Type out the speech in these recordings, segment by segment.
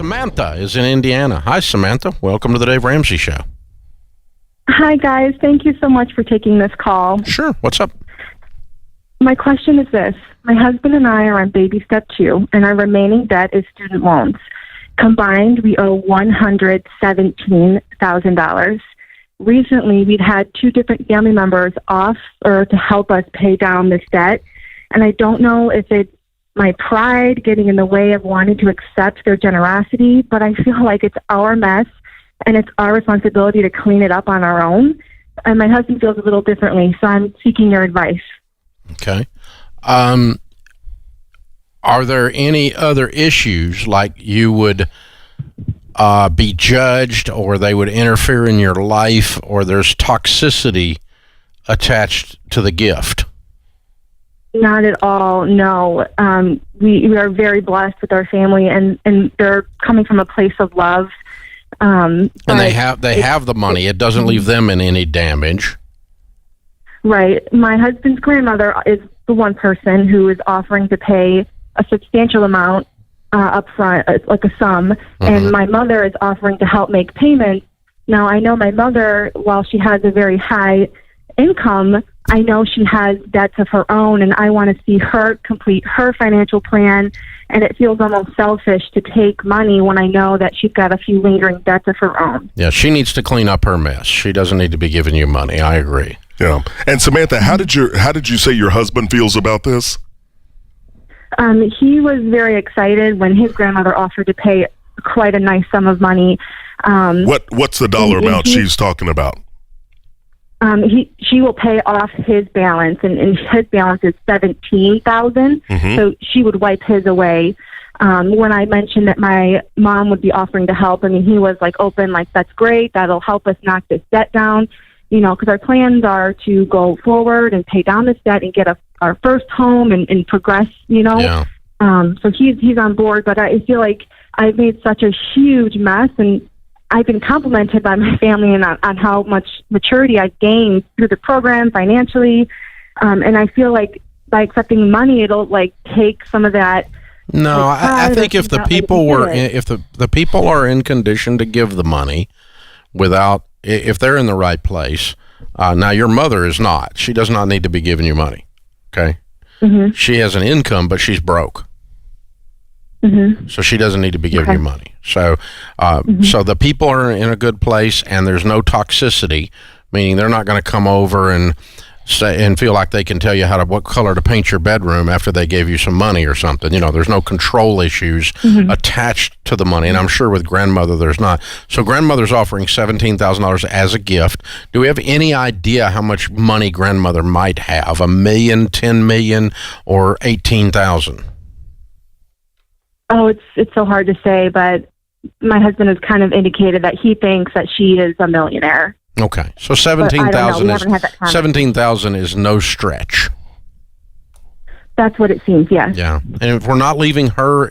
Samantha is in Indiana. Hi, Samantha. Welcome to the Dave Ramsey Show. Hi, guys. Thank you so much for taking this call. Sure. What's up? My question is this. My husband and I are on baby step 2, and our remaining debt is student loans. Combined, we owe $117,000. Recently, we've had 2 different family members offer to help us pay down this debt, and I don't know if it's my pride getting in the way of wanting to accept their generosity, but I feel like it's our mess, and it's our responsibility to clean it up on our own. And my husband feels a little differently, so I'm seeking your advice. Okay. Are there any other issues, like you would be judged, or they would interfere in your life, or there's toxicity attached to the gift? Not at all, no. We are very blessed with our family, and they're coming from a place of love. And they have the money. It doesn't leave them in any damage. Right. My husband's grandmother is the one person who is offering to pay a substantial amount up front, like a sum, and my mother is offering to help make payments. Now, I know my mother, while she has a very high income, I know she has debts of her own, and I want to see her complete her financial plan, and it feels almost selfish to take money when I know that she's got a few lingering debts of her own. Yeah, she needs to clean up her mess. She doesn't need to be giving you money. I agree. Yeah. And Samantha, how did you say your husband feels about this? He was very excited when his grandmother offered to pay quite a nice sum of money. What's the dollar amount she's talking about? She will pay off his balance, and his balance is $17,000. So she would wipe his away. When I mentioned that my mom would be offering to help, I mean, he was like open, like, that's great. That'll help us knock this debt down. You know, because our plans are to go forward and pay down this debt and get our first home and progress, you know. Yeah. So he's on board, but I feel like I've made such a huge mess, and I've been complimented by my family on how much maturity I've gained through the program financially. And I feel like by accepting money, it'll like take some of that. No, I think if the people if the people are in condition to give the money if they're in the right place, now your mother is not. She does not need to be giving you money. Okay. She has an income, but she's broke. So she doesn't need to be giving you money. So, so the people are in a good place, and there's no toxicity, meaning they're not going to come over and say and feel like they can tell you what color to paint your bedroom after they gave you some money or something. You know, there's no control issues attached to the money, and I'm sure with grandmother there's not. So grandmother's offering $17,000 as a gift. Do we have any idea how much money grandmother might have? $1 million, $10 million, or $18,000? Oh, it's so hard to say, but my husband has kind of indicated that he thinks that she is a millionaire. Okay, so $17,000 is no stretch. That's what it seems. Yeah. Yeah, and if we're not leaving her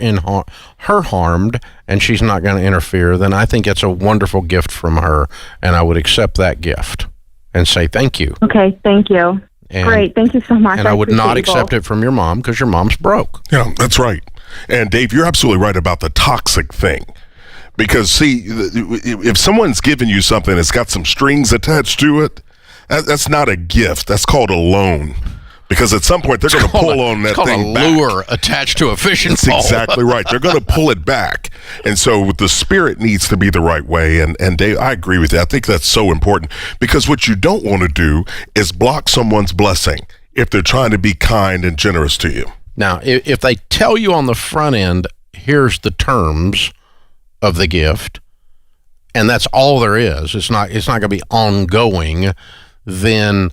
her harmed, and she's not going to interfere, then I think it's a wonderful gift from her, and I would accept that gift and say thank you. Okay, thank you. Great, thank you so much. And I would not accept it from your mom because your mom's broke. Yeah, that's right. And Dave, you're absolutely right about the toxic thing. Because, see, if someone's giving you something that's got some strings attached to it, that's not a gift. That's called a loan. Because at some point, they're going to pull on that thing back. It's called a lure attached to a fishing pole. That's exactly right. They're going to pull it back. And so the spirit needs to be the right way. And Dave, I agree with you. I think that's so important. Because what you don't want to do is block someone's blessing if they're trying to be kind and generous to you. Now, if they tell you on the front end, here's the terms of the gift, and that's all there is, it's not going to be ongoing, then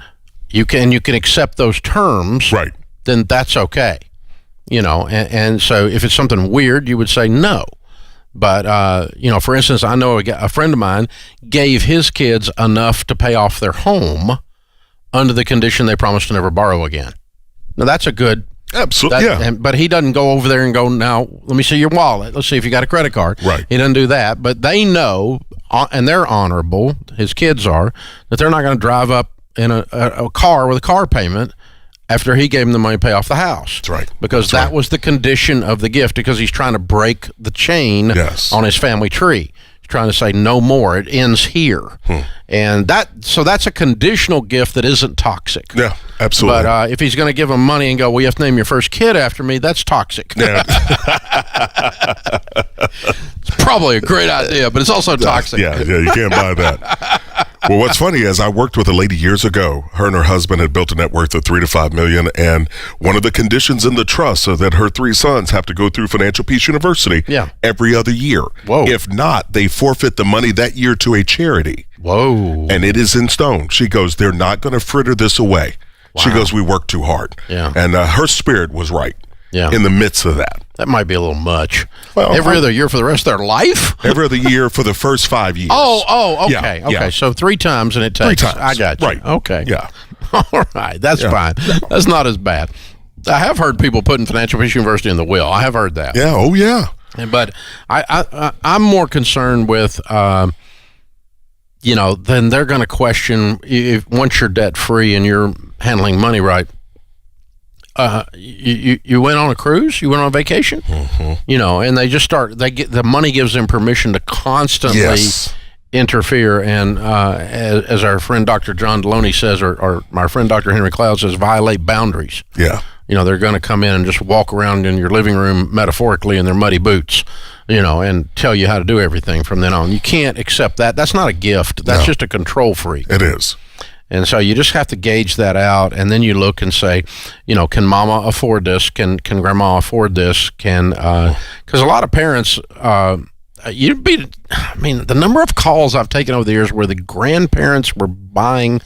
you can accept those terms, right? Then that's okay, you know. And so if it's something weird, you would say no. But you know, for instance, I know a friend of mine gave his kids enough to pay off their home under the condition they promised to never borrow again. Now that's a good. Absolutely, yeah. But he doesn't go over there and go, now, let me see your wallet. Let's see if you got a credit card. Right. He doesn't do that. But they know, and they're honorable, his kids are, that they're not going to drive up in a car with a car payment after he gave him the money to pay off the house. That's right. Because that was the condition of the gift, because he's trying to break the chain on his family tree. He's trying to say no more. It ends here. And that's a conditional gift that isn't toxic. Yeah, absolutely. But if he's going to give him money and go, well, you have to name your first kid after me, that's toxic. Yeah. It's probably a great idea, but it's also toxic. Yeah, you can't buy that. Well, what's funny is I worked with a lady years ago. Her and her husband had built a net worth of $3 to $5 million, and one of the conditions in the trust is that her 3 sons have to go through Financial Peace University every other year. Whoa. If not, they forfeit the money that year to a charity. Whoa. And it is in stone. She goes, they're not going to fritter this away. Wow. She goes, we work too hard. Yeah. And her spirit was right in the midst of that. That might be a little much. Well, every other year for the rest of their life? Every other year for the first 5 years. Okay. Okay. So 3 times and it takes. 3 times. I got you. Right. Okay. Yeah. All right. That's fine. That's not as bad. I have heard people putting Financial Peace University in the will. I have heard that. Yeah. Oh, yeah. But I'm more concerned with, then they're going to question, if once you're debt free and you're handling money right, you went on a cruise, you went on a vacation, and they just the money gives them permission to constantly interfere. And as our friend Dr. John Deloney says, or my friend Dr. Henry Cloud says, violate boundaries. Yeah. They're going to come in and just walk around in your living room metaphorically in their muddy boots, and tell you how to do everything from then on. You can't accept that. That's not a gift. That's just a control freak. It is. And so you just have to gauge that out, and then you look and say, can mama afford this? Can grandma afford this? Because a lot of parents, the number of calls I've taken over the years where the grandparents were buying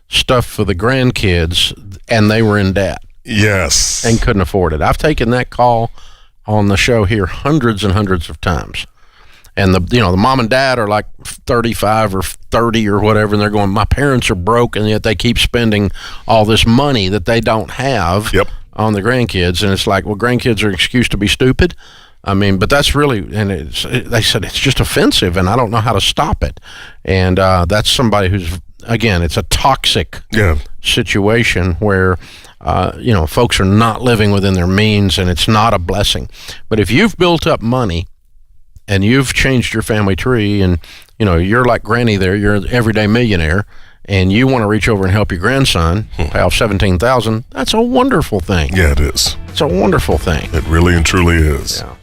stuff for the grandkids and they were in debt. Yes. And couldn't afford it. I've taken that call on the show here hundreds and hundreds of times. And the mom and dad are like 35 or 30 or whatever, and they're going, my parents are broke, and yet they keep spending all this money that they don't have on the grandkids. And it's like, well, grandkids are an excuse to be stupid. But that's really, and they said it's just offensive, and I don't know how to stop it. And that's somebody who's, again, it's a toxic situation where, folks are not living within their means, and it's not a blessing. But if you've built up money, and you've changed your family tree, and you're like Granny there, you're an everyday millionaire, and you want to reach over and help your grandson pay off $17,000, that's a wonderful thing. Yeah, it is. It's a wonderful thing. It really and truly is. Yeah.